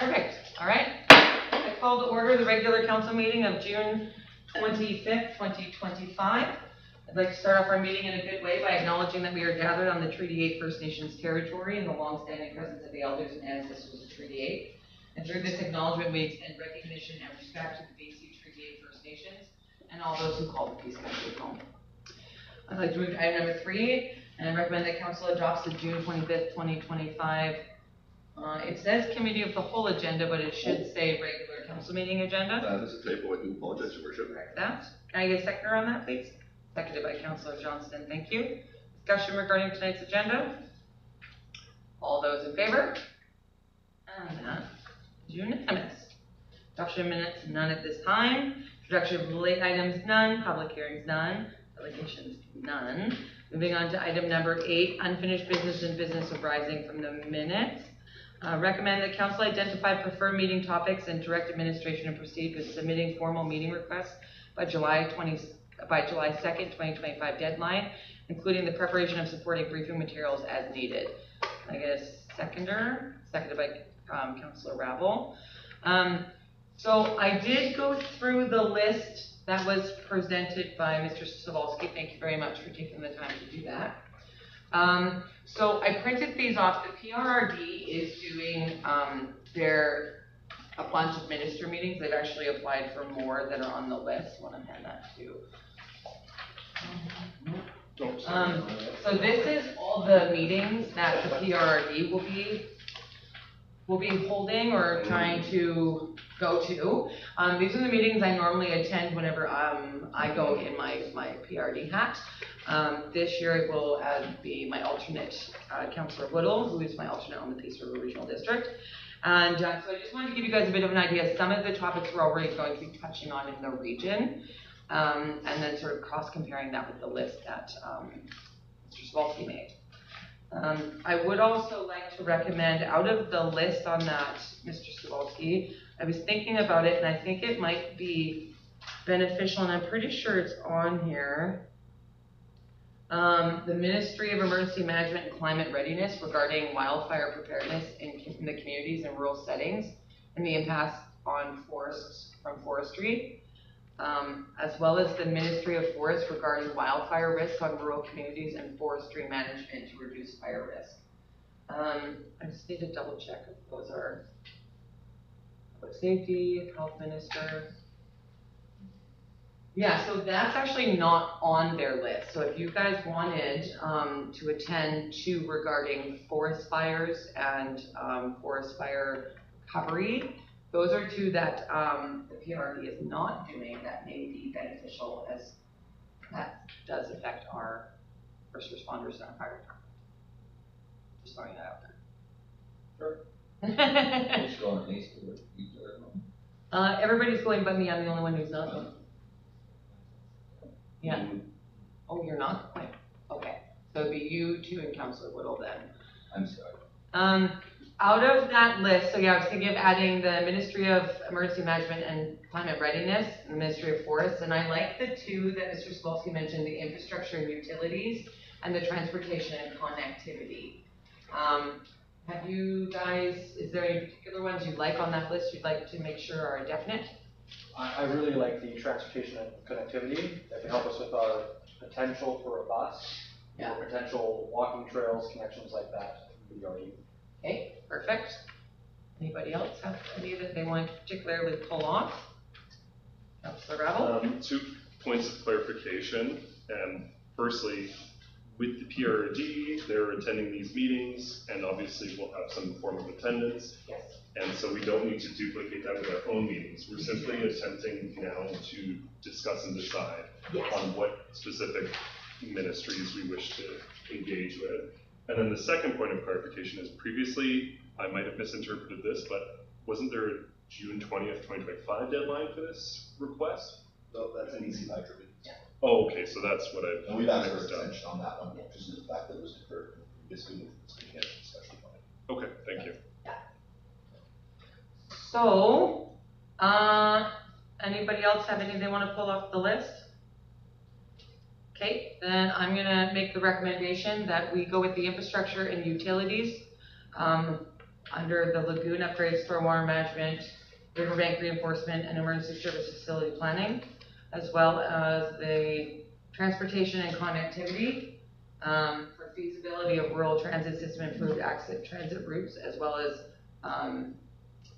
Perfect. All right. I call to order the regular council meeting of June 25th, 2025. I'd like to start off our meeting in a good way by acknowledging that we are gathered on the Treaty 8 First Nations territory in the long-standing presence of the elders and ancestors of Treaty 8. And through this acknowledgement, we extend recognition and respect to the BC Treaty 8 First Nations and all those who call the Peace Country home. I'd like to move to item number 3, and I recommend that council adopts the June 25th, 2025. It says committee of the whole agenda, but it should say regular council meeting agenda. This is a typo. I do apologize, Your Worship. Correct that. Can I get a seconder on that, please? Seconded by Councillor Johnston. Thank you. Discussion regarding tonight's agenda. All those in favor? And that is unanimous. Adoption of minutes, none at this time. Introduction of late items, none. Public hearings, none. Delegations, none. Moving on to item number 8, unfinished business and business arising from the minutes. Recommend that council identify preferred meeting topics and direct administration and proceed with submitting formal meeting requests by July 2nd, 2025 deadline, including the preparation of supporting briefing materials as needed. Can I get a seconder? Seconded by Councillor Ravel. So I did go through the list that was presented by Mr. Savalsky. Thank you very much for taking the time to do that. So I printed these off. The PRRD is doing a bunch of minister meetings. They've actually applied for more that are on the list. I want to hand that to. So this is all the meetings that the PRRD will be holding or trying to go to. These are the meetings I normally attend whenever I go in my PRD hat. This year it will be my alternate, Councillor Woodall, who is my alternate on the Peace River Regional District. And so I just wanted to give you guys a bit of an idea. Some of the topics we're already going to be touching on in the region, and then sort of cross-comparing that with the list that Mr. Savalsky made. I would also like to recommend, out of the list on that, Mr. Savalsky, I was thinking about it, and I think it might be beneficial, and I'm pretty sure it's on here. The Ministry of Emergency Management and Climate Readiness regarding wildfire preparedness in the communities and rural settings and the impacts on forests from forestry, as well as the Ministry of Forests regarding wildfire risk on rural communities and forestry management to reduce fire risk. I just need to double check if those are public safety, health minister. Yeah, so that's actually not on their list. So if you guys wanted to attend to regarding forest fires and forest fire recovery, those are two that the PRD is not doing that may be beneficial, as that does affect our first responders and our fire department. Just throwing that out there. Sure. Who's going east of it? Everybody's going but me. I'm the only one who's not going. Yeah. Oh, you're not? Okay. So it'd be you, 2, and Councillor Woodall then. I'm sorry. Out of that list, so yeah, I was thinking of adding the Ministry of Emergency Management and Climate Readiness and the Ministry of Forests, and I like the 2 that Mr. Savalsky mentioned, the infrastructure and utilities and the transportation and connectivity. Have you guys, is there any particular ones you'd like on that list you'd like to make sure are definite? I really like the transportation and connectivity that can help us with our potential for a bus, or potential walking trails, connections like that. Okay, perfect. Anybody else have any that they want to particularly pull off? Councillor Ravel? 2 points of clarification. Firstly, with the PRD, they're attending these meetings, and obviously we'll have some form of attendance. Yes. And so we don't need to duplicate that with our own meetings. We're simply attempting now to discuss and decide on what specific ministries we wish to engage with. And then the second point of clarification is, previously, I might have misinterpreted this, but wasn't there a June 20th, 2025 deadline for this request? So that's an easy hydro. Yeah. Oh, okay, so that's what I've And we've asked for mixed up. extension on that one, just the fact that it was deferred this week, we can discussion on it. Okay, thank you. So, anybody else have anything they want to pull off the list? Okay, then I'm going to make the recommendation that we go with the infrastructure and utilities under the lagoon upgrades, stormwater management, riverbank reinforcement, and emergency service facility planning, as well as the transportation and connectivity, for feasibility of rural transit system, improved access transit routes, as well as,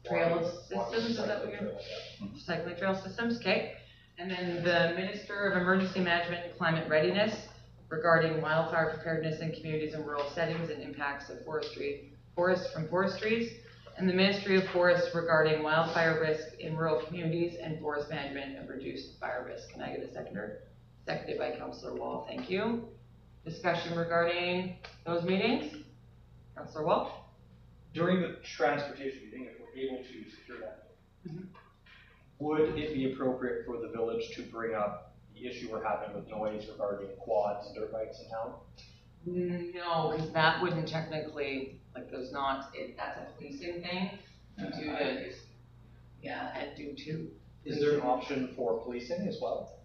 trail systems, is that what you're? Cycling trail systems, okay. And then the Minister of Emergency Management and Climate Readiness regarding wildfire preparedness in communities in rural settings and impacts of forests from forestries. And the Ministry of Forests regarding wildfire risk in rural communities and forest management and reduced fire risk. Can I get a seconder? Seconded by Councillor Wall, thank you. Discussion regarding those meetings? Councillor Wall? During the transportation meeting, if we're able to secure that, Mhm. would it be appropriate for the village to bring up the issue we're having with noise regarding quads and dirt bikes in town? No, because that wouldn't technically, like, that's a policing thing. Due to, yeah, and due to. Is there an option for policing as well?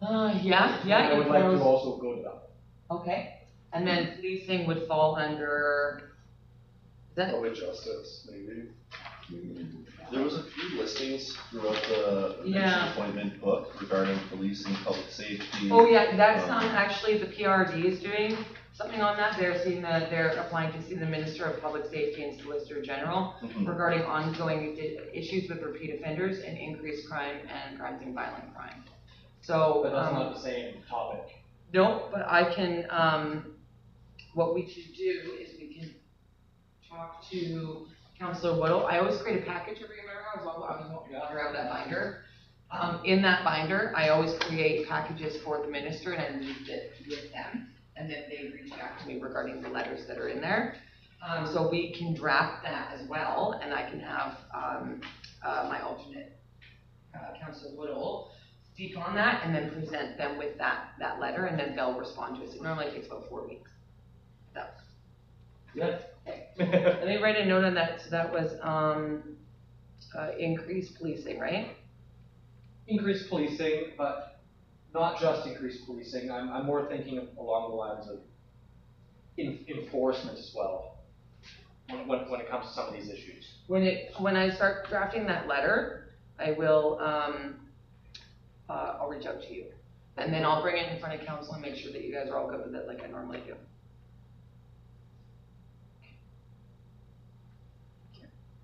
Yeah, I would like to those- also go to that. Okay, and then policing would fall under, is that, Public justice, maybe. There was a few listings throughout the Yeah. appointment book regarding policing, public safety. oh yeah, that's actually the PRD is doing something on that. They're applying to see the Minister of Public Safety and Solicitor General Mhm. regarding ongoing issues with repeat offenders and increased crime and crimes and violent crime. So, But that's not the same topic. no, but I can, what we should do is we can talk to Councillor Woodall. I always create a package every year, I was walking around that binder. In that binder, I always create packages for the minister and I leave it with them. And then they reach out to me regarding the letters that are in there. So we can draft that as well, and I can have, my alternate, Councillor Woodall, speak on that and then present them with that letter, and then they'll respond to us. It normally takes about 4 weeks. That's, Yeah. okay. Let me write a note on that. So that was, increased policing, right? Increased policing, but not just increased policing. I'm more thinking along the lines of enforcement as well, when it comes to some of these issues. When I start drafting that letter, I will, I'll reach out to you. And then I'll bring it in front of council and make sure that you guys are all good with it like I normally do.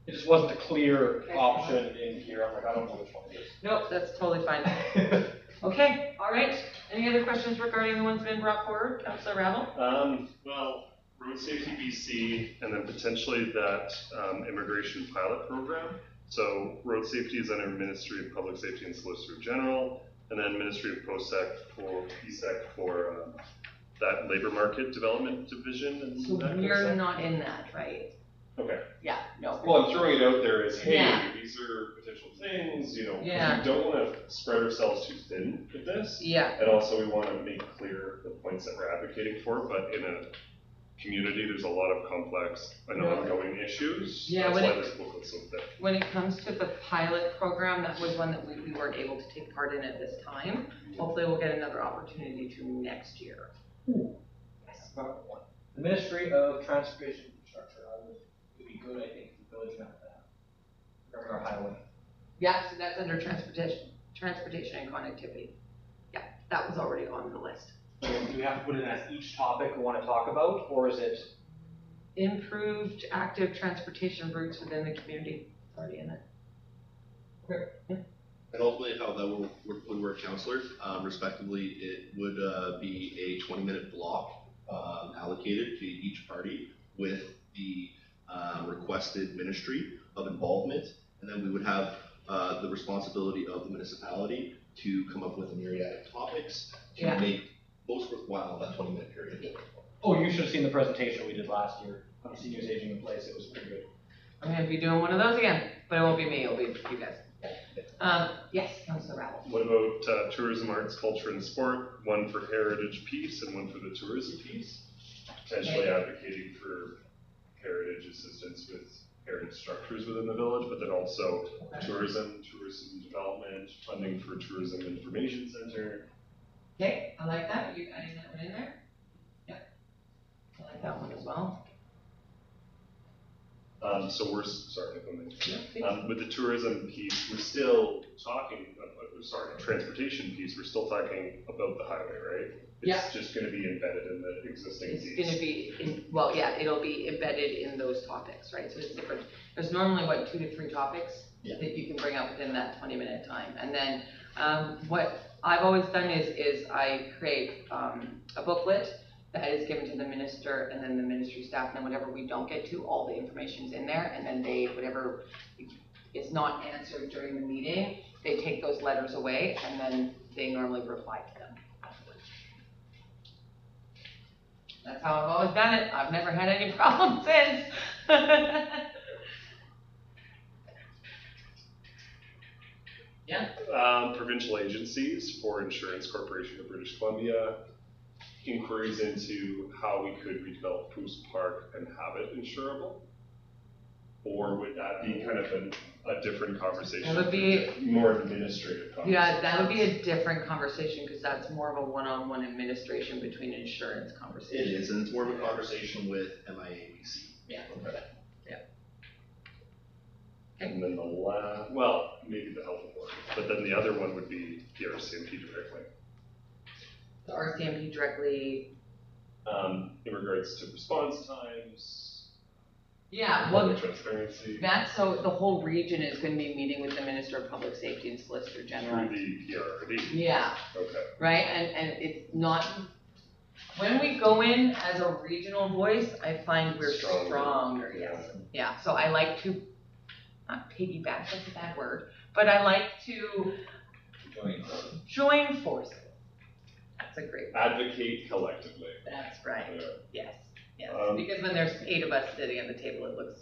It just wasn't a clear option in here. I'm like, I don't know which one it is. Nope, that's totally fine. Okay, all right. Any other questions regarding the ones been brought forward? Councilor Ravel? Well, Road Safety BC, and then potentially that immigration pilot program. So road safety is under Ministry of Public Safety and Solicitor General, and then Ministry of PSEC for that labor market development division and So that kind of we're stuff. not in that, right? Okay. Yeah, no. Well, I'm throwing it out there as, hey, Yeah. these are potential things, you know, 'cause Yeah. we don't want to spread ourselves too thin with this. Yeah, And also we want to make clear the points that we're advocating for, but in a community, there's a lot of complex and Yeah. ongoing issues. Yeah, That's when why it- this book is so thick. when it comes to the pilot program, that was one that we weren't able to take part in at this time. Hopefully we'll get another opportunity to next year. Yes. The Ministry of Transportation Infrastructure, it would be good, I think, if the village met that. Regarding our highway. Yeah, so that's under transportation and connectivity. Yeah, that was already on the list. Do we have to put it as each topic we want to talk about, or is it? Improved active transportation routes within the community, it's already in it. And ultimately, how that would work, Counselor, respectively, it would be a 20-minute block allocated to each party with the requested ministry of involvement, and then we would have the responsibility of the municipality to come up with a myriad of topics to Yeah. make most worthwhile that 20-minute period. Oh, you should have seen the presentation we did last year on seniors aging in place. It was pretty good. I'm gonna be doing one of those again, but it won't be me, it'll be you guys. Yes, Councilor Ravel. What about tourism, arts, culture, and sport? One for heritage piece and one for the tourism piece? Potentially advocating for heritage assistance with heritage structures within the village, but then also tourism development, funding for tourism information center. Okay, I like that, are you adding that one in there? Yep. I like that one as well. Sorry, with the tourism piece, we're still talking, transportation piece, we're still talking about the highway, right? Yeah. It's just gonna be embedded in the existing It's piece. gonna be, it'll be embedded in those topics, right? So it's different. There's normally, 2 to 3 topics that you can bring up within that 20-minute time. And then, what I've always done is I create, a booklet that is given to the minister and then the ministry staff, and then whatever we don't get to, all the information's in there, and then whatever is not answered during the meeting, they take those letters away, and then they normally reply to them afterwards. That's how I've always done it. I've never had any problems since. Yeah. Provincial agencies for Insurance Corporation of British Columbia, inquiries into how we could redevelop Poos Park and have it insurable? Or would that be kind of a different conversation? That would be more administrative conversation. Yeah, that would be a different conversation because that's more of a one-on-one administration between insurance It conversation. is, and it's more of a conversation with MIABC. Yeah. Okay. Yeah. And then maybe the health authority, but then the other one would be the RCMP directly. The RCMP directly. In regards to response times, Yeah, public transparency, so the whole region is going to be meeting with the Minister of Public Safety and Solicitor General. through the PRRD. Yeah, Okay. right, and it's not, when we go in as a regional voice, I find we're stronger, yes. Yeah, so I like to, not piggyback, that's a bad word, but I like to join forces. That's a great word. Advocate collectively. That's right, Yeah. yes, because when there's 8 of us sitting at the table, it looks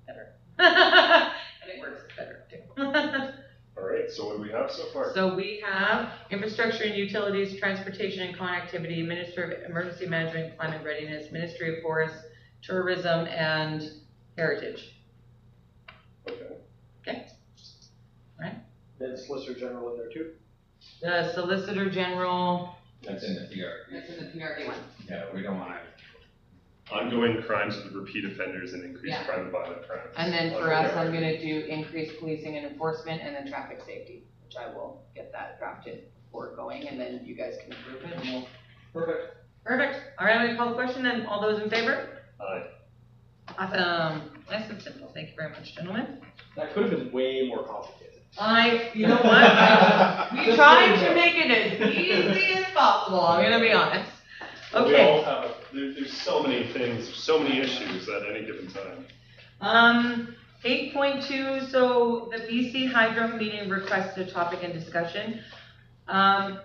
better. And it works better too. All right, so what do we have so far? So we have Infrastructure and Utilities, Transportation and Connectivity, Minister of Emergency Management and Climate Readiness, Ministry of Forests, Tourism and Heritage. Okay. Then Solicitor General in there too. The Solicitor General, That's in the PRD. that's in the PRD one. Yeah, we don't want Ongoing crimes with repeat offenders and increased Yeah. crime and violent crimes. And then for us, I'm gonna do increased policing and enforcement and then traffic safety, which I will get that drafted before going, and then you guys can approve it and we'll. Perfect. Perfect. All right, I'm gonna call the question then. All those in favor? Aye. Awesome. Nice and simple. Thank you very much, gentlemen. That could have been way more complicated. You know what? We tried to make it as easy as possible, I'm gonna be honest. We Okay. all have, there's so many things, so many issues at any given time. 8.2, so the BC Hydro meeting requested a topic and discussion. I'd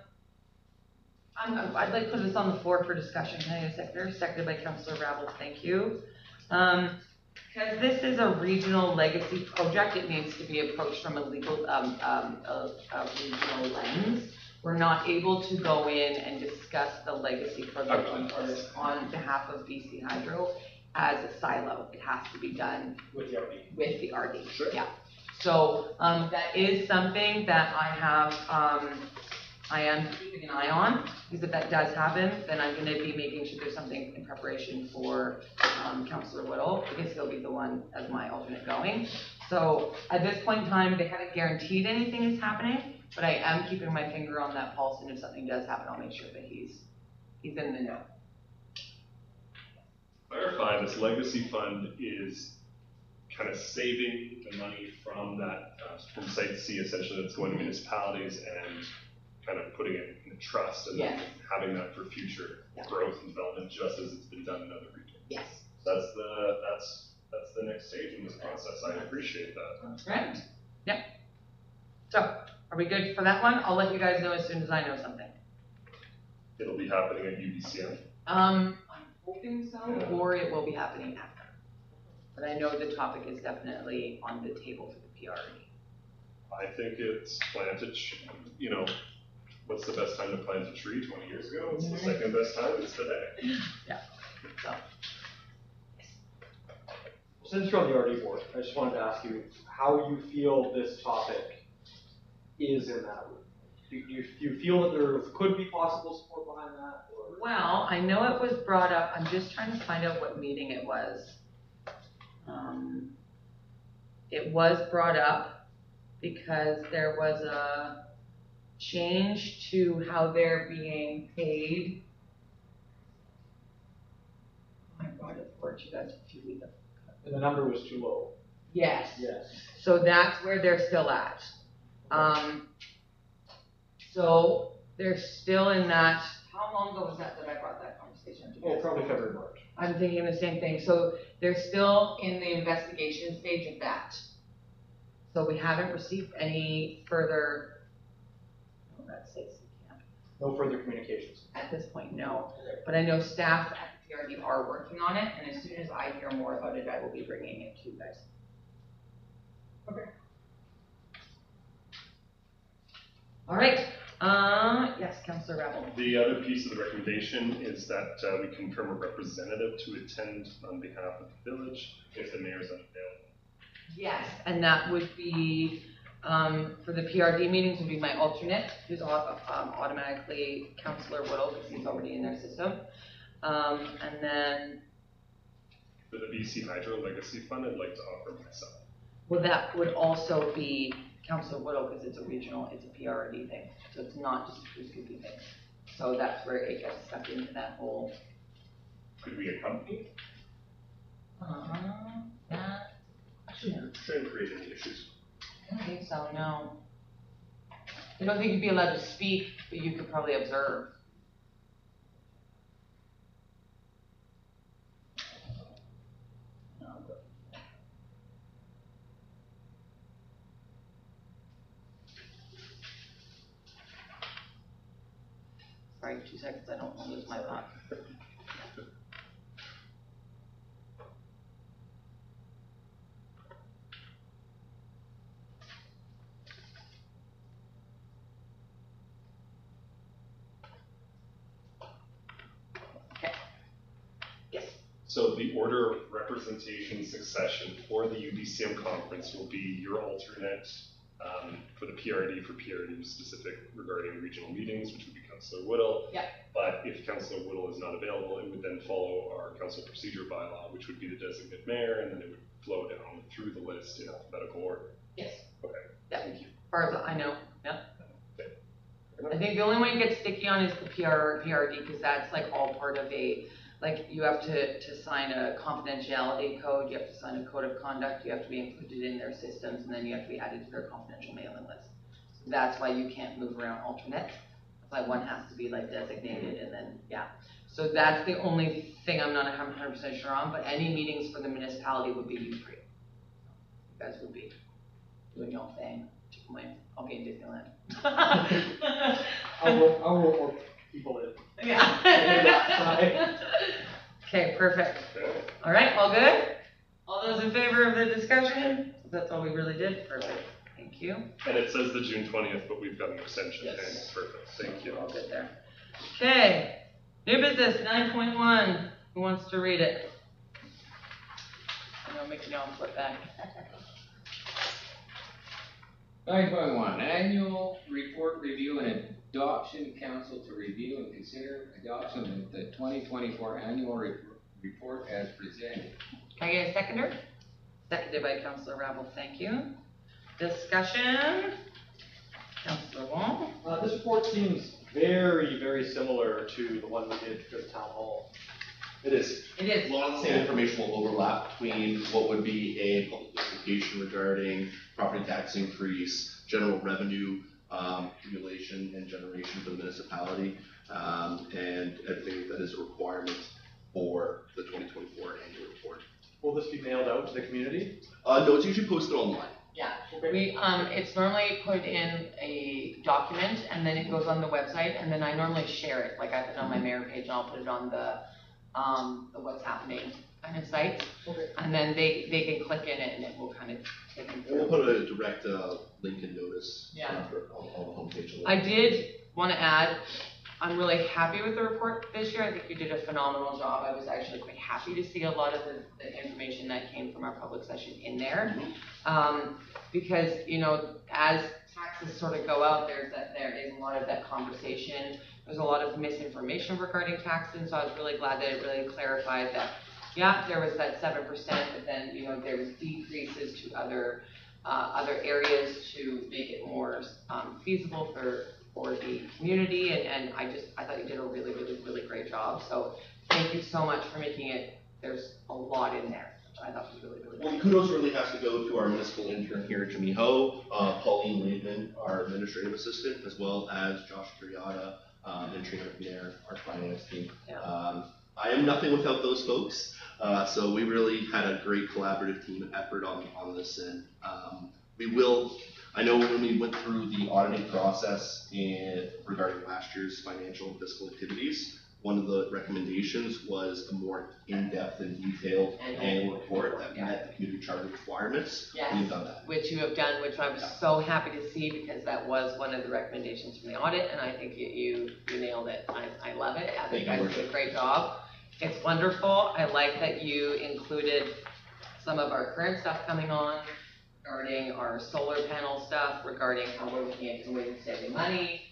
like to put this on the floor for discussion. Can I get a seconder? Seconded by Councillor Rabble, thank you. Because this is a regional legacy project, it needs to be approached from a legal, a regional lens. We're not able to go in and discuss the legacy project on behalf of BC Hydro as a silo. It has to be done With the RD. with the RD. Sure. Yeah. So, that is something that I have, I am keeping an eye on, because if that does happen, then I'm gonna be making sure there's something in preparation for, Councillor Whittle, because he'll be the one as my alternate going. So, at this point in time, they haven't guaranteed anything is happening, but I am keeping my finger on that pulse, and if something does happen, I'll make sure that he's in the know. Clarify, this legacy fund is kind of saving the money from that, from Site C essentially, that's going to municipalities and kind of putting it in a trust and then Yes. having that for future Yeah. growth and development, just as it's been done in other regions. Yes. That's the next stage in this process. I appreciate that. That's right. Yep. So, are we good for that one? I'll let you guys know as soon as I know something. It'll be happening at UBCM. I'm hoping so, Yeah. or it will be happening after. But I know the topic is definitely on the table for the PRE. I think it's planted, what's the best time to plant a tree? 20 years ago? It's the second best time, it's today. Yeah, so. Since you're on the RD board, I just wanted to ask you how you feel this topic is in that room. Do you feel that there could be possible support behind that? Or? Well, I know it was brought up, I'm just trying to find out what meeting it was. It was brought up because there was a change to how they're being paid. I brought it forward to you guys if you read them. And the number was too low. Yes. Yes. So that's where they're still at. So they're still in that, how long ago was that I brought that conversation to you Oh, guys? probably February, March. I'm thinking the same thing. So they're still in the investigation stage of that. So we haven't received any further, oh, that's Stacy Camp. No further communications. At this point, no. But I know staff at the PRD are working on it, and as soon as I hear more about it, I will be bringing it to you guys. Okay. All right. Yes, Councillor Rebel. The other piece of the recommendation is that we confirm a representative to attend on behalf of the village if the mayor is unavailable. Yes, and that would be, for the PRD meetings would be my alternate, who's automatically Councillor Whittle, because he's already in their system. And then, For the BC Hydro Legacy Fund, I'd like to offer myself. well, that would also be Councillor Whittle, because it's a regional, it's a PRD thing, so it's not just a Scoopy thing. So that's where it gets stuck into that whole, Could we accompany? that, Shouldn't create any issues. I don't think so, no. I don't think you'd be allowed to speak, but you could probably observe. Sorry, 2 seconds, I don't want to lose my thought. Okay. Yes. So the order of representation succession for the UDCM conference will be your alternate for the PRD for PRD specific regarding regional meetings, which would be Councillor Whittle. Yeah. But if Councillor Whittle is not available, it would then follow our council procedure bylaw, which would be the designate mayor, and then it would flow down through the list in alphabetical order. Yes. Okay. Yeah, as far as I know, yeah. I think the only one it gets sticky on is the PRD, because that's like all part of a, like you have to sign a confidentiality code, you have to sign a code of conduct, you have to be included in their systems, and then you have to be added to their confidential mailing list. So that's why you can't move around alternates. That's why one has to be like designated, and then, yeah. So that's the only thing I'm not 100% sure on, but any meetings for the municipality would be you three. You guys would be doing your own thing. I'll be in Disneyland. I'll roll more people in. Yeah. Okay, perfect. Okay. All right, all good? All those in favor of the discussion? That's all we really did? Perfect. Thank you. And it says the June 20th, but we've got an extension. Yes. Okay, perfect. Thank you. We're all good there. Okay, new business 9.1. Who wants to read it? I'm gonna make you all flip back. 9.1, annual report review and adoption council to review and consider adoption of the 2024 annual report as presented. Can I get a seconder? Seconded by Councillor Rabble, thank you. Discussion? Councillor Wong? This report seems very, very similar to the one we did for the town hall. It is. It is. A lot of the same information will overlap between what would be a public notification regarding property tax increase, general revenue accumulation and generation for the municipality, and everything that is a requirement for the 2024 annual report. Will this be mailed out to the community? No, it's usually posted online. Yeah, Okay. we, it's normally put in a document and then it goes on the website and then I normally share it, like I put it on my mayor page and I'll put it on the what's happening kind of site. Okay. And then they can click in it and it will kind of take them We'll through. put a direct link and notice Yeah. on the homepage. I did want to add, I'm really happy with the report this year. I think you did a phenomenal job. I was actually quite happy to see a lot of the information that came from our public session in there. Because, you know, as taxes sort of go out, there is a lot of that conversation. There's a lot of misinformation regarding taxes, so I was really glad that it really clarified that Yeah, there was that 7%, but then, you know, there was decreases to other areas to make it more feasible for the community, and I thought you did a really, really, really great job. So thank you so much for making it, there's a lot in there, which I thought was really, really Well, good. kudos really has to go to our municipal intern here, Jimmy Ho, Pauline Laidman, our administrative assistant, as well as Josh Kuriata, and Trina McNair, our finance team. Yeah. I am nothing without those folks, so we really had a great collaborative team effort on this, and I know when we went through the auditing process regarding last year's financial and fiscal activities, one of the recommendations was a more in-depth and detailed annual report that met the community charter requirements. Yes. We've done that. Which you have done, which I was so happy to see, because that was one of the recommendations from the audit, and I think you nailed it. I love it. I think you guys did a great job. It's wonderful. I like that you included some of our current stuff coming on, regarding our solar panel stuff, regarding how we're looking at ways of saving money.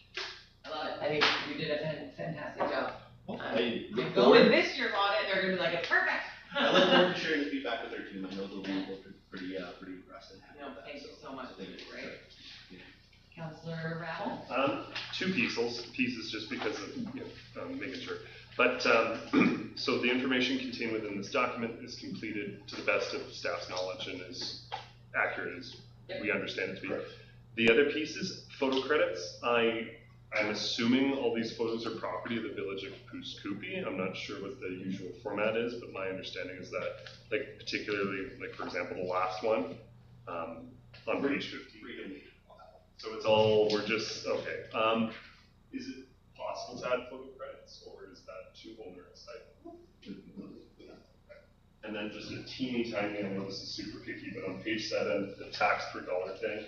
I love it. I think you did a fantastic job. I look Go forward- with this year's audit, they're gonna be like, it's perfect. I look forward to sharing the feedback with their team. I know they'll be pretty impressed and happy No, with that. thank you so much. Thank you. Great. Councillor Rattle? Two pieces just because of, making sure. But, so the information contained within this document is completed to the best of staff's knowledge and is accurate as we understand it to be. Correct. The other piece is photo credits. I'm assuming all these photos are property of the village of Goose Coopy. I'm not sure what the usual format is, but my understanding is that, like, particularly, like, for example, the last one, on page 15. So it's all, okay. Is it possible to add photo credits, or is that too onerous? And then just a teeny tiny, I know this is super picky, but on page 7, the tax per dollar thing,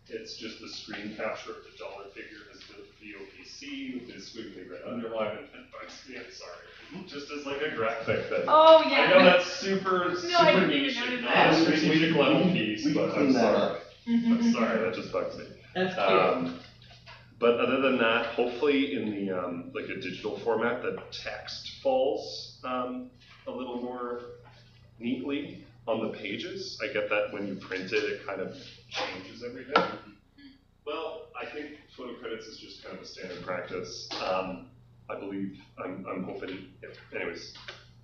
it's just the screen capture of the dollar figure as the VOPC with the squiggly red underline, and it bugs me, I'm sorry. Just as like a graphic thing. Oh, yeah. I know that's super I super didn't niche, even notice not that. a strategic level piece, we can but clean I'm that sorry. up. I'm sorry, that just bugs me. That's cute. But other than that, hopefully in the like a digital format, the text falls a little more neatly on the pages. I get that when you print it, it kind of changes everything. Well, I think photo credits is just kind of a standard practice. I believe, I'm hoping, anyways,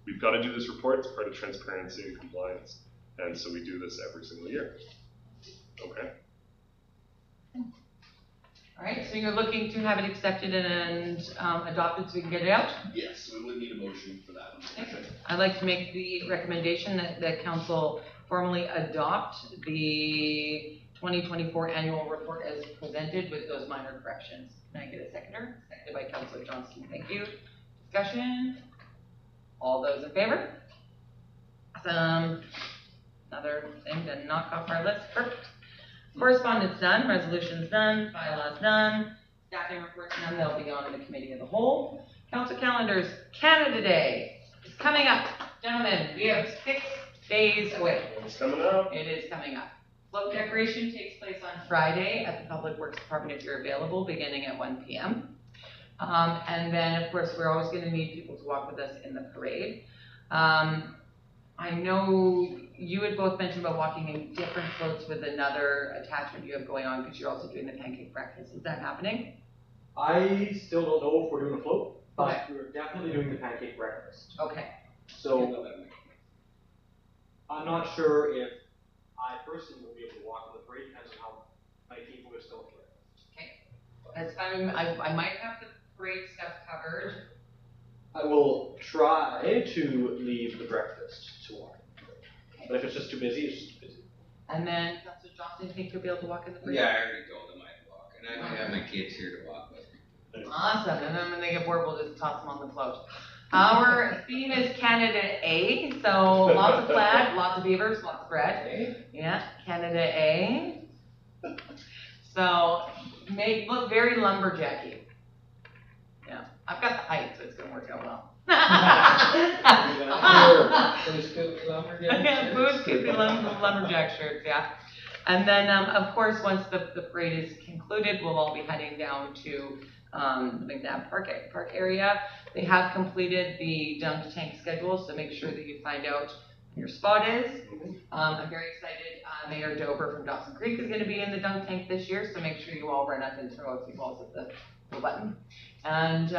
we've got to do this report. It's part of transparency and compliance, and so we do this every single year. Okay. All right, so you're looking to have it accepted and adopted so we can get it out? Yes, we would need a motion for that. I'd like to make the recommendation that the council formally adopt the 2024 annual report as presented with those minor corrections. Can I get a seconder? Seconded by Councillor Johnston. Thank you. Discussion? All those in favor? Awesome. Another thing to knock off our list. Perfect. Correspondence done, resolutions done, bylaws done, staffing reports done, they'll be on in the committee of the whole. Council calendars, Canada Day is coming up. Gentlemen, we have 6 days away. It's coming up. It is coming up. Float decoration takes place on Friday at the Public Works Department if you're available, beginning at 1 p.m. And then, of course, we're always going to need people to walk with us in the parade. I know you had both mentioned about walking in different floats with another attachment you have going on because you're also doing the pancake breakfast. Is that happening? I still don't know if we're doing a float, but Okay. we're definitely doing the pancake breakfast. Okay. So I'm not sure if I personally will be able to walk in the parade, depends on how many people are still here. That's fine. I might have the parade stuff covered. I will try to leave the breakfast to walk. But if it's just too busy, it's just too busy. And then, Councillor Johnson, think you'll be able to walk in the parade? Yeah, I already told them I'd walk, and I might have my kids here to walk with me. Awesome. And then when they get bored, we'll just toss them on the float. Our theme is Canada A, so lots of flag, lots of beavers, lots of bread. Yeah, Canada A. So look very lumberjacky. Yeah, I've got the height, so it's gonna work out well. Booze, Scoopy lumberjack shirts, yeah. And then, of course, once the parade is concluded, we'll all be heading down to McNabb Park area. They have completed the dunk tank schedule, so make sure that you find out when your spot is. I'm very excited. Mayor Dober from Dawson Creek is going to be in the dunk tank this year, so make sure you all run up and throw a few balls at the button. And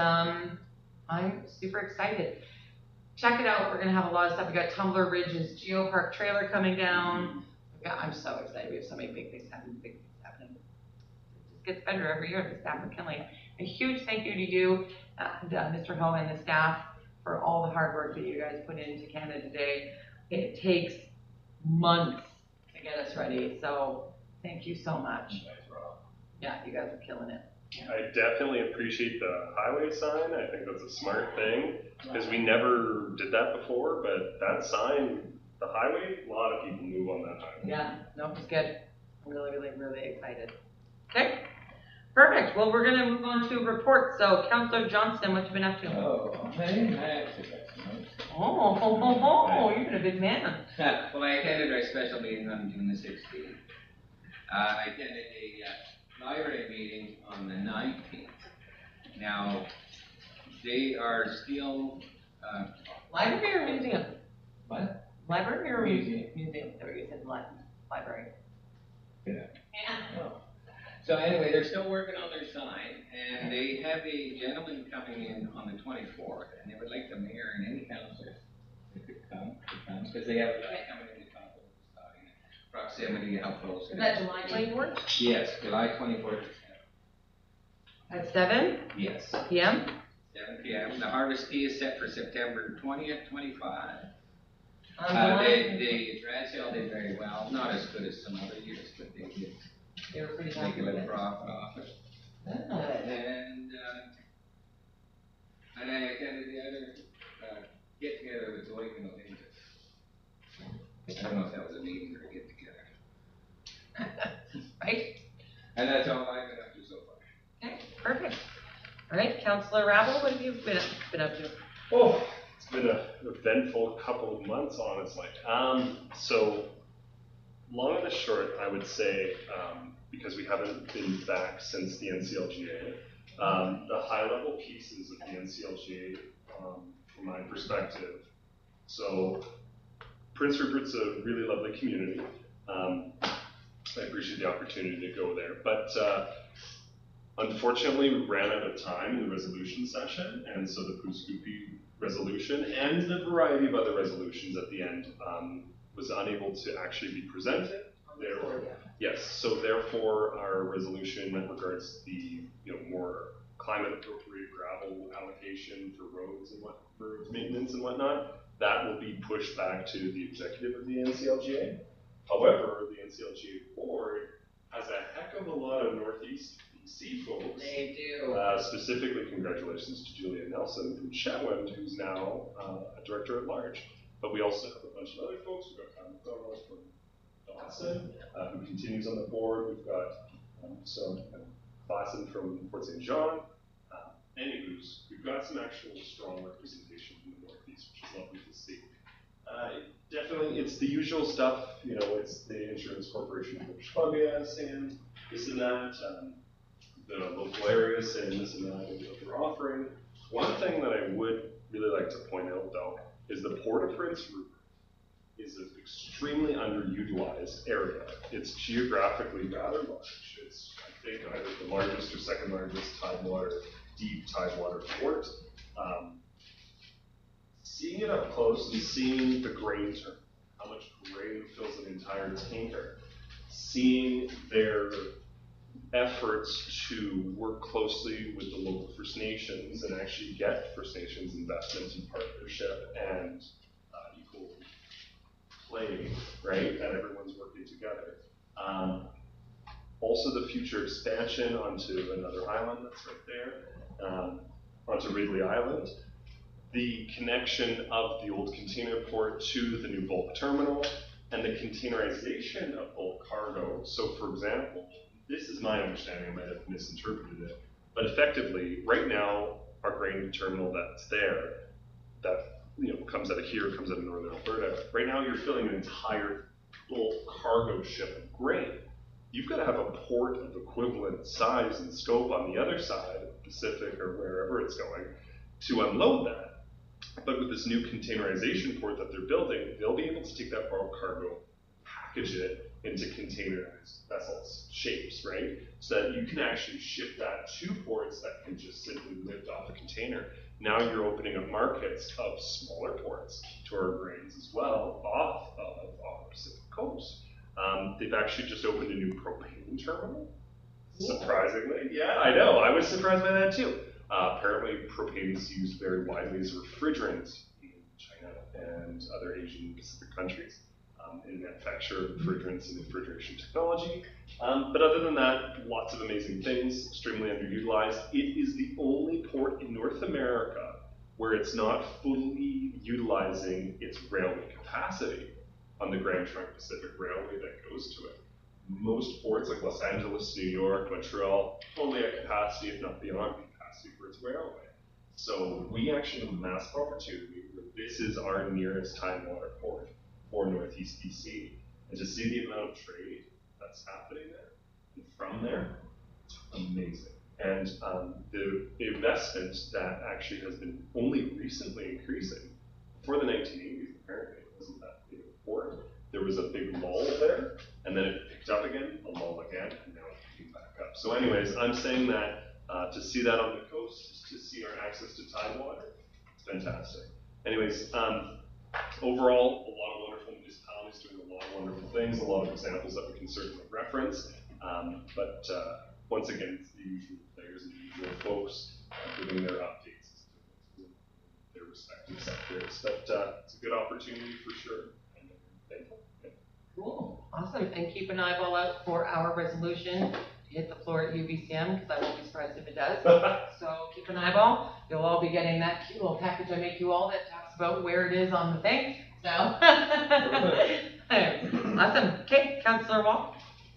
I'm super excited. Check it out. We're going to have a lot of stuff. We got Tumbler Ridge's Geopark trailer coming down. I'm so excited. We have so many big things happening. It just gets better every year. The staff are killing it. A huge thank you to you, and Mr. Ho and the staff, for all the hard work that you guys put into Canada Day. It takes months to get us ready, so thank you so much. Yeah, you guys are killing it. I definitely appreciate the highway sign. I think that's a smart thing, because we never did that before, but that sign, the highway, a lot of people move on that highway. Yeah, no, it's good. I'm really, really, really excited. Okay, perfect. Well, we're gonna move on to reports. So, Councillor Johnston, what you been up to? Oh, I actually got some notes. Oh, you've been a big man. Well, I attended our special meeting on June the 16th. I attended a library meeting on the 19th. Now, they are still, Library or museum? what? Library or Museum. museum? There you said library. Yeah. Yeah. Oh. So anyway, they're still working on their sign, and they have a gentleman coming in on the 24th, and they would like the mayor and any councillor that could come, because they have a guy coming in to talk about the sign, proximity, how close it Is that July 24th? Yes, July 24th. At 7 Yes, p.m.? 7 p.m. The harvest fee is set for September 20th, 25. July. The drag sale did very well, not as good as some other years, but they did They were pretty make happy a with little it. profit off it. And I attended the other get together with Zoe and Melinda. I don't know if that was a meeting or a get together. Right? And that's all I've been up to so far. Okay, perfect. All right, Councillor Rabble, what have you been up to? Oh, it's been an eventful couple of months, honestly. So, long and the short, I would say, because we haven't been back since the NCLGA, the high-level pieces of the NCLGA, from my perspective. So, Prince Rupert's a really lovely community. I appreciate the opportunity to go there, but unfortunately, we ran out of time in the resolution session, and so the Poo-Scoopy resolution and the variety of other resolutions at the end was unable to actually be presented. Yes, so therefore our resolution that regards the more climate appropriate gravel allocation for roads and roads maintenance and whatnot, that will be pushed back to the executive of the NCLGA. However, the NCLGA board has a heck of a lot of Northeast BC folks. They do. Specifically, congratulations to Julia Nelson from Chetwynd, who's now a director at large. But we also have a bunch of other folks. We've got Tom McDonald from Dawson, who continues on the board. We've got Classen from Fort St. John. Anywho's, we've got some actual strong representation from the Northeast, which is lovely to see. Definitely, it's the usual stuff. It's the Insurance Corporation of British Columbia saying this and that. The local area saying this and that, and what they're offering. One thing that I would really like to point out, though, is the Port of Prince Rupert is an extremely underutilized area. It's geographically rather large. It's, I think, either the largest or second largest deep tidewater port. Seeing it up close and seeing the grain terminal, how much grain fills an entire tanker, seeing their efforts to work closely with the local First Nations and actually get First Nations investment and partnership and equal play, right? And everyone's working together. Also the future expansion onto another island that's right there, onto Ridley Island. The connection of the old container port to the new bulk terminal and the containerization of bulk cargo. So for example, this is my understanding, I might have misinterpreted it, but effectively, right now, our grain terminal that's there, that comes out of here, comes out of northern Alberta, right now you're filling an entire bulk cargo ship of grain. you've got to have a port of equivalent size and scope on the other side of the Pacific or wherever it's going to unload that. But with this new containerization port that they're building, they'll be able to take that bulk cargo, package it into containerized vessels shapes, right? So that you can actually ship that to ports that can just simply lift off a container. Now you're opening up markets of smaller ports to our grains as well off of our Pacific coast. They've actually just opened a new propane terminal. Surprisingly, yeah, I know. I was surprised by that too. Apparently, propane is used very widely as a refrigerant in China and other Asian Pacific countries in manufacture of refrigerants and refrigeration technology. But other than that, lots of amazing things, extremely underutilized. It is the only port in North America where it's not fully utilizing its railway capacity on the Grand Trunk Pacific Railway that goes to it. Most ports like Los Angeles, New York, Montreal, totally at capacity, if not beyond capacity for its railway. So we actually have a massive opportunity where this is our nearest tidewater port for Northeast BC. And to see the amount of trade that's happening there and from there, it's amazing. And the investment that actually has been only recently increasing, before the 1980s apparently, it wasn't that big of a port. There was a big lull there, and then it picked up again, a lull again, and now it's picking back up. So anyways, I'm saying that to see that on the coast, to see our access to tidewater, it's fantastic. Anyways, overall, a lot of wonderful municipalities doing a lot of wonderful things, a lot of examples that we can certainly reference. But once again, it's the usual players and the usual folks giving their updates to their respective sectors. But it's a good opportunity for sure. Cool, awesome, and keep an eyeball out for our resolution to hit the floor at UBCM, because I won't be surprised if it does. So keep an eyeball. You'll all be getting that cute little package I make you all that talks about where it is on the thing. So, awesome. Okay, Councillor Wall.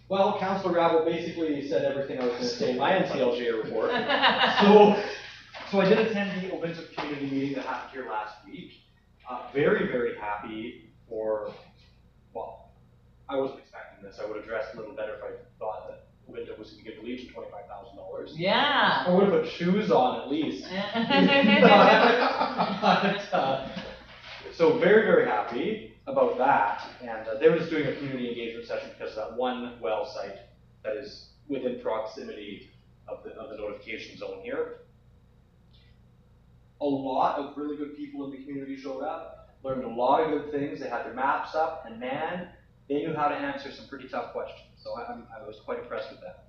Well, Councillor Rabble basically said everything I was going to say in my NCLGA report. So I did attend the Ovintiv community meeting that happened here last week. Very, very happy for, well, I wasn't expecting this. I would have dressed a little better if I thought that Ovintiv was going to give the Legion $25,000. Yeah. I would have put shoes on at least. So very, very happy about that. And they were just doing a community engagement session because of that one well site that is within proximity of the notification zone here. A lot of really good people in the community showed up, learned a lot of good things. They had their maps up, and man, they knew how to answer some pretty tough questions. So I was quite impressed with that.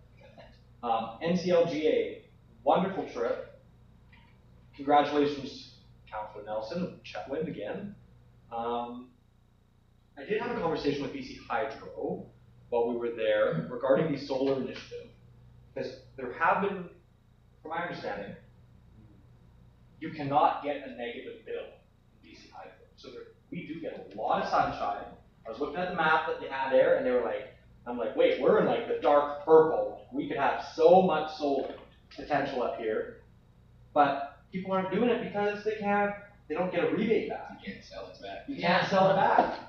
NCLGA, wonderful trip. Congratulations, Councillor Nelson, Chetwynd again. I did have a conversation with BC Hydro while we were there regarding the solar initiative, because there have been, from my understanding, you cannot get a negative bill in BC Hydro. So we do get a lot of sunshine. I was looking at the map that they had there, and they were like, I'm like, wait, we're in like the dark purple. We could have so much solar potential up here, but people aren't doing it because they don't get a rebate back. You can't sell it back. You can't sell it back.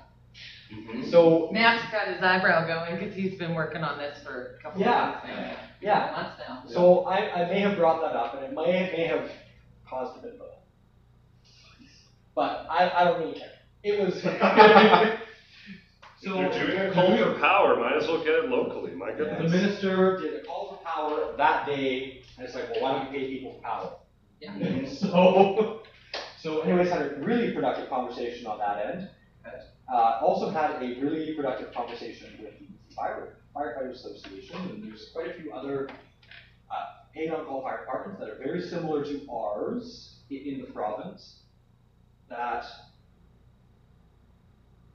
Mm-hmm. So Matt's got his eyebrow going because he's been working on this for a couple of months now. yeah. Months now. So I may have brought that up, and it may have caused a bit of a, but I don't really care. It was. So if you're doing a call for power, might as well get it locally. My The goodness. minister did a call for power that day, and it's like, well, why don't you pay people for power? Yeah. And so anyways, had a really productive conversation on that end. Also had a really productive conversation with the Firefighters Association, and there's quite a few other paid on-call fire departments that are very similar to ours in the province, that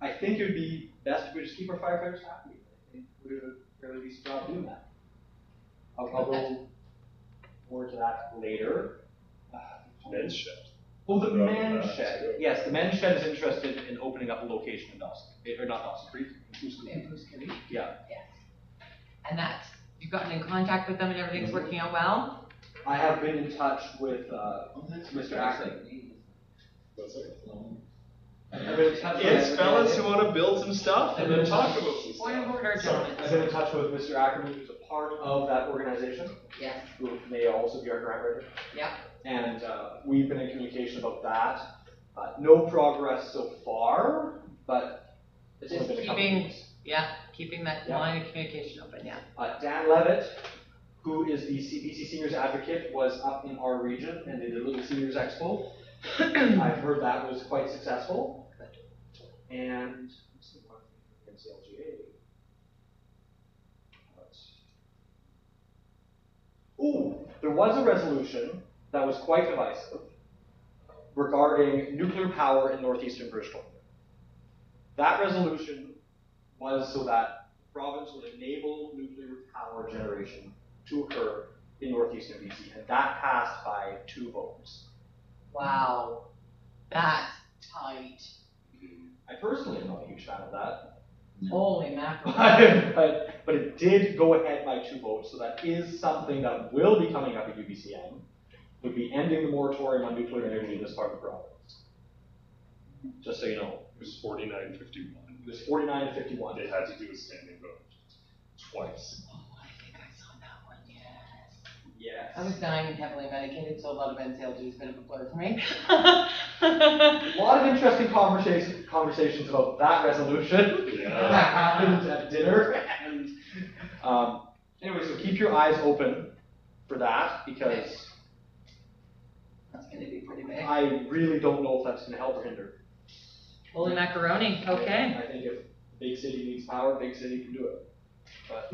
I think it would be best if we just keep our firefighters happy. I think we did a fairly decent job doing that. I'll go more to that later. Men's shed. Oh, the Forgot men's about that, shed. too. Yes, the men's shed is interested in opening up a location in Dawson, or not Dawson Creek, Moose Creek. In Moose Creek. Yeah. Yes. And that's, you've gotten in contact with them and everything's working out well? I have been in touch with Mr. Ackley. What's it? I've been in touch with It's fellas who want to build some stuff and then talk about some Point of stuff. order, I've gentlemen. been in touch with Mr. Ackerman, who's a part of that organization, Yes, who may also be our grant writer. yeah. And we've been in communication about that. No progress so far, but it's only Just been a couple keeping, weeks. yeah, keeping that Yeah. line of communication open, yeah. Dan Levitt, who is the CBC Seniors Advocate, was up in our region and did a little Seniors Expo. I've heard that was quite successful. And let's see one thing from NCLGA. Ooh, there was a resolution that was quite divisive regarding nuclear power in northeastern British Columbia. That resolution was so that the province would enable nuclear power generation to occur in northeastern BC, and that passed by 2 votes. Wow, that's tight. I personally am not a huge fan of that, Holy mackerel. but it did go ahead by 2 votes, so that is something that will be coming up at UBCM. Would be ending the moratorium on nuclear energy in this part of the province. Just so you know. It was 49-51. It was 49 to 51. They had to do a standing vote twice. Oh, I think I saw that one, yes. Yes. I was dying and heavily medicated, so a lot of NCLG is a bit of a blur for me. A lot of interesting conversations about that resolution Yeah. that happened at dinner. And anyway, so keep your eyes open for that, because That's gonna be pretty big. I really don't know if that's going to help or hinder. Holy macaroni, okay. I think if big city needs power, big city can do it. But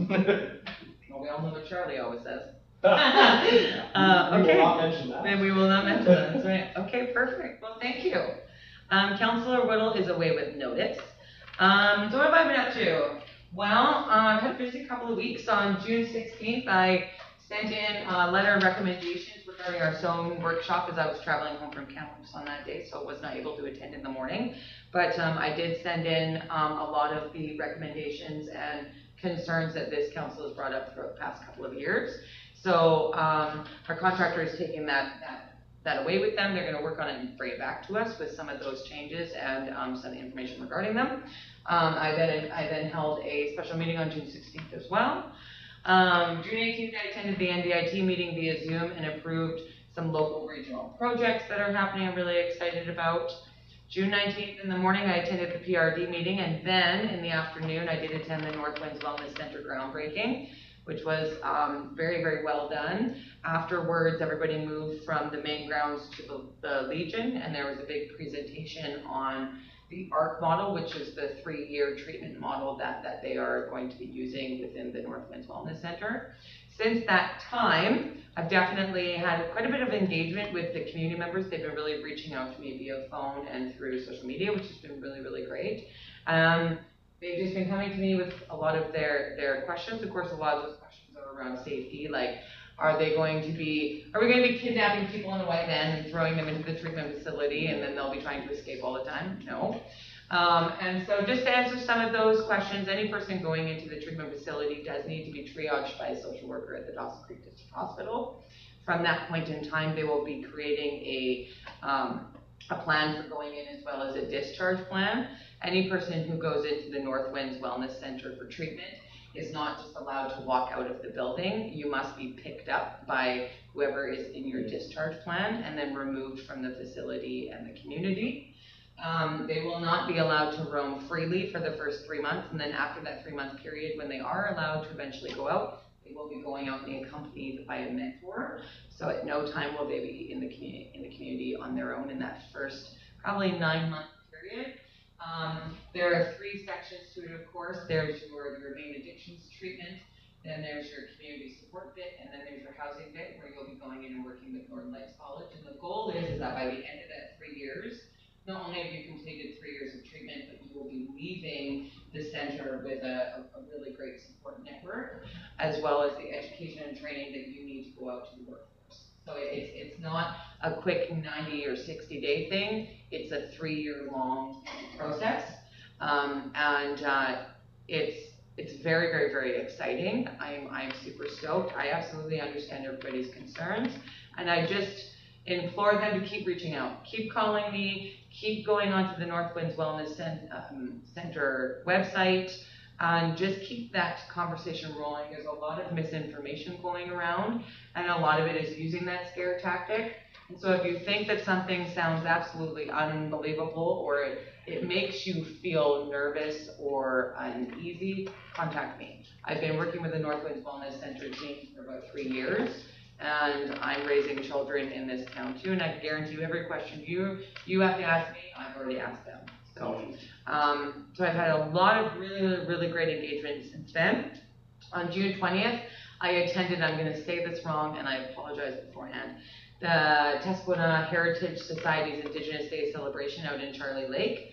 Well, we all know what Charlie always says. we will Okay. not mention that. Then we will not mention that, that's right. Okay, perfect, well, thank you. Councillor Whittle is away with notice. So what have I been up to? Well, I've had a busy couple of weeks. On June 16th, I sent in a letter of recommendations regarding our zone workshop as I was traveling home from Kamloops on that day, so I was not able to attend in the morning. But I did send in a lot of the recommendations and concerns that this council has brought up throughout the past couple of years. So our contractor is taking that away with them. They're going to work on it and bring it back to us with some of those changes and some information regarding them. I then held a special meeting on June 16th as well. June 18th, I attended the NDIT meeting via Zoom and approved some local regional projects that are happening I'm really excited about. June 19th in the morning, I attended the PRD meeting, and then in the afternoon, I did attend the North Winds Wellness Center groundbreaking, which was very, very well done. Afterwards, everybody moved from the main grounds to the Legion, and there was a big presentation on the ARC model, which is the 3-year treatment model that they are going to be using within the North Winds Wellness Center. Since that time, I've definitely had quite a bit of engagement with the community members. They've been really reaching out to me via phone and through social media, which has been really, really great. They've just been coming to me with a lot of their questions. Of course, a lot of those questions are around safety, like, are we going to be kidnapping people in a white van and throwing them into the treatment facility and then they'll be trying to escape all the time? No. And so just to answer some of those questions, any person going into the treatment facility does need to be triaged by a social worker at the Dawson Creek District Hospital. From that point in time, they will be creating a plan for going in as well as a discharge plan. Any person who goes into the North Winds Wellness Center for treatment is not just allowed to walk out of the building. You must be picked up by whoever is in your discharge plan and then removed from the facility and the community. They will not be allowed to roam freely for the first 3 months, and then after that 3-month period, when they are allowed to eventually go out, they will be going out and accompanied by a mentor. So at no time will they be in the community on their own in that first probably 9-month period. There are 3 sections to it, of course. There's your main addictions treatment, then there's your community support bit, and then there's your housing bit where you'll be going in and working with Northern Lights College. And the goal is that by the end of that 3 years, not only have you completed 3 years of treatment, but you will be leaving the center with a really great support network, as well as the education and training that you need to go out to the workforce. So it's not a quick 90 or 60-day thing. It's a 3-year-long process, and it's very, very, very exciting. I'm super stoked. I absolutely understand everybody's concerns, and I just implore them to keep reaching out, keep calling me, keep going onto the North Winds Wellness Center website, and just keep that conversation rolling. There's a lot of misinformation going around, and a lot of it is using that scare tactic. And so if you think that something sounds absolutely unbelievable, or it makes you feel nervous or uneasy, contact me. I've been working with the North Winds Wellness Center team for about 3 years, and I'm raising children in this town too, and I can guarantee you every question you have to ask me, I've already asked them. So, so I've had a lot of really great engagement since then. On June 20th, I attended, I'm going to say this wrong, and I apologize beforehand, the Tusquana Heritage Society's Indigenous Day celebration out in Charlie Lake.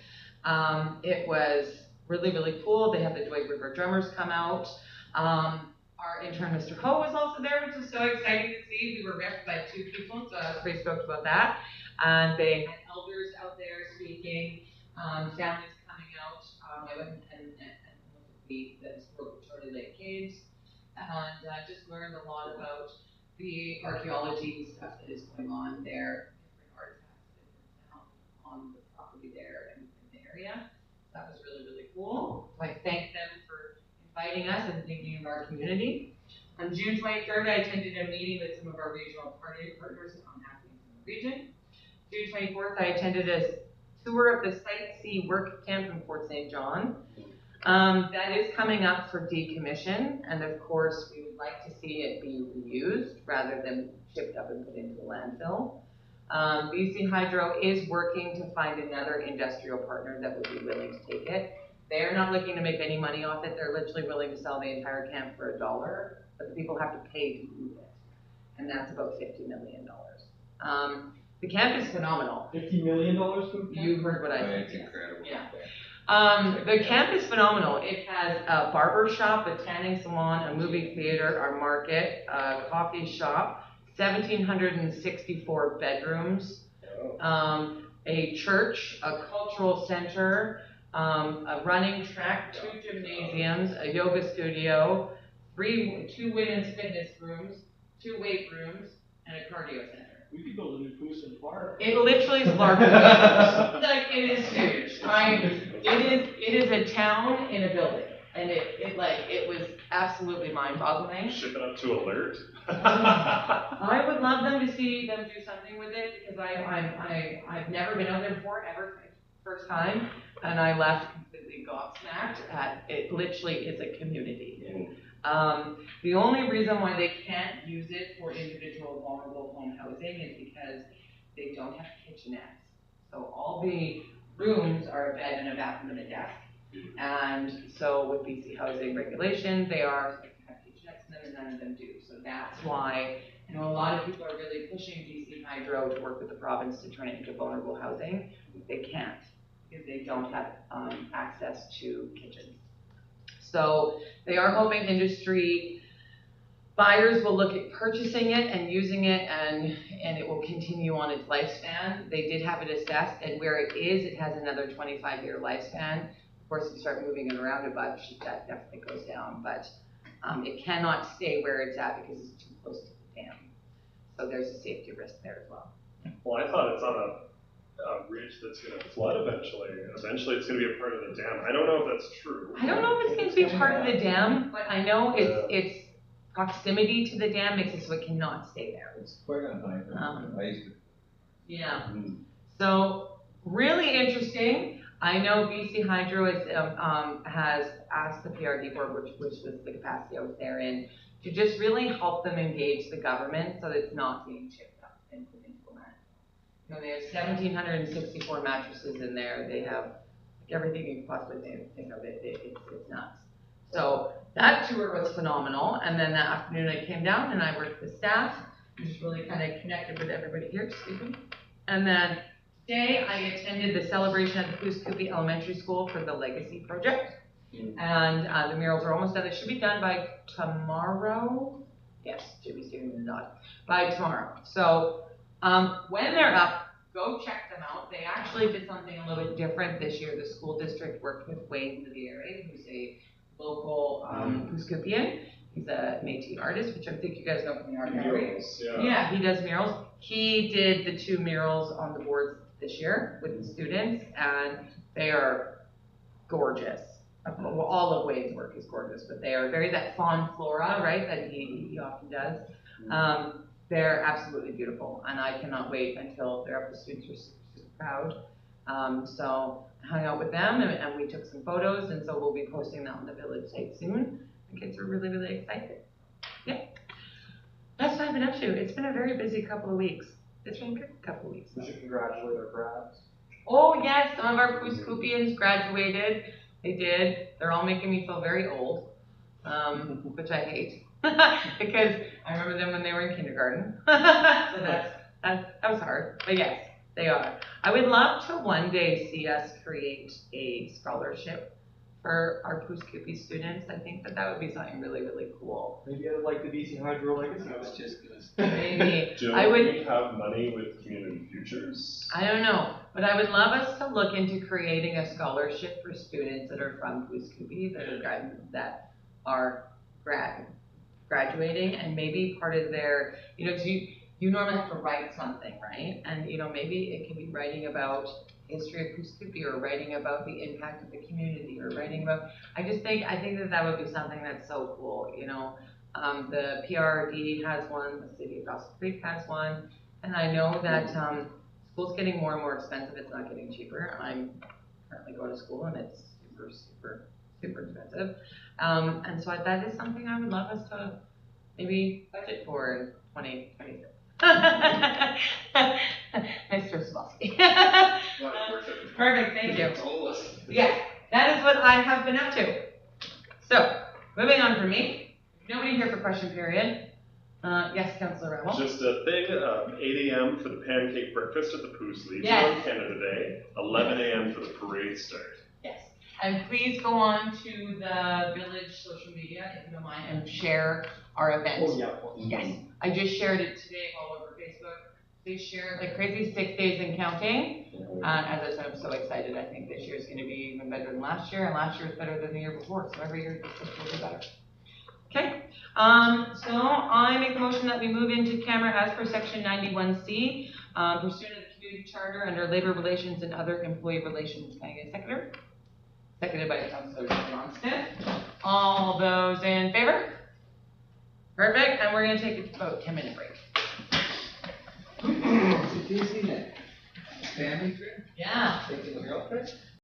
It was really cool. They had the Dwight River Drummers come out. Our intern, Mr. Ho, was also there, which was so exciting to see. We were repped by 2 people, so I was pretty stoked about that. And they had elders out there speaking, families coming out. I went and looked at the historical Charlie Lake Caves, and just learned a lot about the archaeology stuff that is going on there, different artifacts that were found on the property there and in the area. That was really cool. So I thank them for inviting us and thinking of our community. On June 23rd, I attended a meeting with some of our regional partners on happenings in the region. June 24th, I attended a tour of the Site C work camp in Fort St. John. That is coming up for decommission, and of course, we would like to see it be reused rather than shipped up and put into the landfill. BC Hydro is working to find another industrial partner that would be willing to take it. They're not looking to make any money off it. They're literally willing to sell the entire camp for $1, but the people have to pay to move it, and that's about $50 million. The camp is phenomenal. $50 million for the camp? You heard what I said. It's incredible. Yeah. The camp is phenomenal. It has a barber shop, a tanning salon, a movie theater, our market, a coffee shop, 1,764 bedrooms, a church, a cultural center, a running track, 2 gymnasiums, a yoga studio, 2 women's fitness rooms, 2 weight rooms, and a cardio center. We could build a new Poussin Park. It literally is larger than like, it is huge. It is a town in a building, and it was absolutely mind-boggling. Ship it up to Alert. I would love them to see them do something with it, because I've never been out there before, ever, first time, and I left completely gobsmacked at it. Literally is a community. The only reason why they can't use it for individual vulnerable home housing is because they don't have kitchenettes. So all the rooms are a bed and a bathroom and a desk. And so with BC housing regulation, they are supposed to have kitchenettes in them, and none of them do. So that's why, you know, a lot of people are really pushing BC Hydro to work with the province to turn it into vulnerable housing. They can't, because they don't have access to kitchens. So they are hoping industry buyers will look at purchasing it and using it, and it will continue on its lifespan. They did have it assessed, and where it is, it has another 25-year lifespan. Of course, if you start moving it around a bunch, that definitely goes down, but it cannot stay where it's at because it's too close to the dam. So there's a safety risk there as well. Well, I thought it's on a ridge that's going to flood eventually. Eventually, it's going to be a part of the dam. I don't know if that's true. I don't know if it's going to be part of the dam, but I know its proximity to the dam makes it so it cannot stay there. It's quite unlikely. I used to. Yeah. So really interesting. I know BC Hydro has asked the PRD board, which was the capacity I was there in, to just really help them engage the government so that it's not being chipped up and put into a landfill. You know, they have 1,764 mattresses in there. They have everything you could possibly think of. It's nuts. So that tour was phenomenal. And then that afternoon I came down and I worked with staff and just really kind of connected with everybody here. Excuse me. And then today I attended the celebration at the Pouce-Coupe Elementary School for the Legacy Project. And the murals are almost done. They should be done by tomorrow. Yes, Jimmy's giving me the nod. By tomorrow. So when they're up, go check them out. They actually did something a little bit different this year. The school district worked with Wayne Liviere, who's a local Pouce-Coupean. He's a Métis artist, which I think you guys know from the art gallery. Murals, yeah. Yeah, he does murals. He did the 2 murals on the boards this year with the students, and they are gorgeous. Well, all of Wade's work is gorgeous, but they are very that fawn flora, right, that he often does. They're absolutely beautiful, and I cannot wait until they're up. The students are super, super proud. So I hung out with them, and we took some photos, and so we'll be posting that on the village site soon. The kids are really, really excited. Yeah. That's what I've been up to. It's been a very busy couple of weeks. It's been a good couple of weeks. We should congratulate our grads. Oh yes, some of our Pooscoopians graduated. They did. They're all making me feel very old, which I hate because I remember them when they were in kindergarten. So that was hard. But yes, they are. I would love to one day see us create a scholarship for our Pooscoopi students. I think that would be something really, really cool. Maybe I would like the BC Hydro Legacy. I was just gonna say. Maybe. Do I would. we have money with Community Futures? I don't know, but I would love us to look into creating a scholarship for students that are from Pooscoopi that are graduating, and maybe part of their, you normally have to write something, right? And maybe it can be writing about history of Pooscoopi, or writing about the impact of the community, or writing about. I think that would be something that's so cool. The PRD has one, the city of Gossip Creek has one, and I know that school's getting more and more expensive. It's not getting cheaper. I'm currently going to school, and it's super, super, super expensive. And so that is something I would love us to maybe budget for in 2026. Mr. Smolsky. Perfect, thank you. Yeah, that is what I have been up to. So, moving on from me. Nobody here for question period. Yes, Councillor Rowell. Just a thing, 8 a.m. for the pancake breakfast at the Poos Legion Yes. on Canada Day, 11 a.m. for the parade start. Yes, and please go on to the village social media, if you don't mind, and share our event. Oh, yeah. Yes, I just shared it today all over Facebook. Please share it like crazy, 6 days and counting. As I said, I'm so excited. I think this year is going to be even better than last year, and last year is better than the year before. So every year this will be better. Okay, so I make the motion that we move into camera as per section 91C, pursuant to the community charter under labor relations and other employee relations. Can I get a seconder? Seconded by Councillor Johnston. All those in favor? Perfect, and we're going to take about a 10-minute break. It's a busy night. Family trip? Yeah. Taking the girlfriend?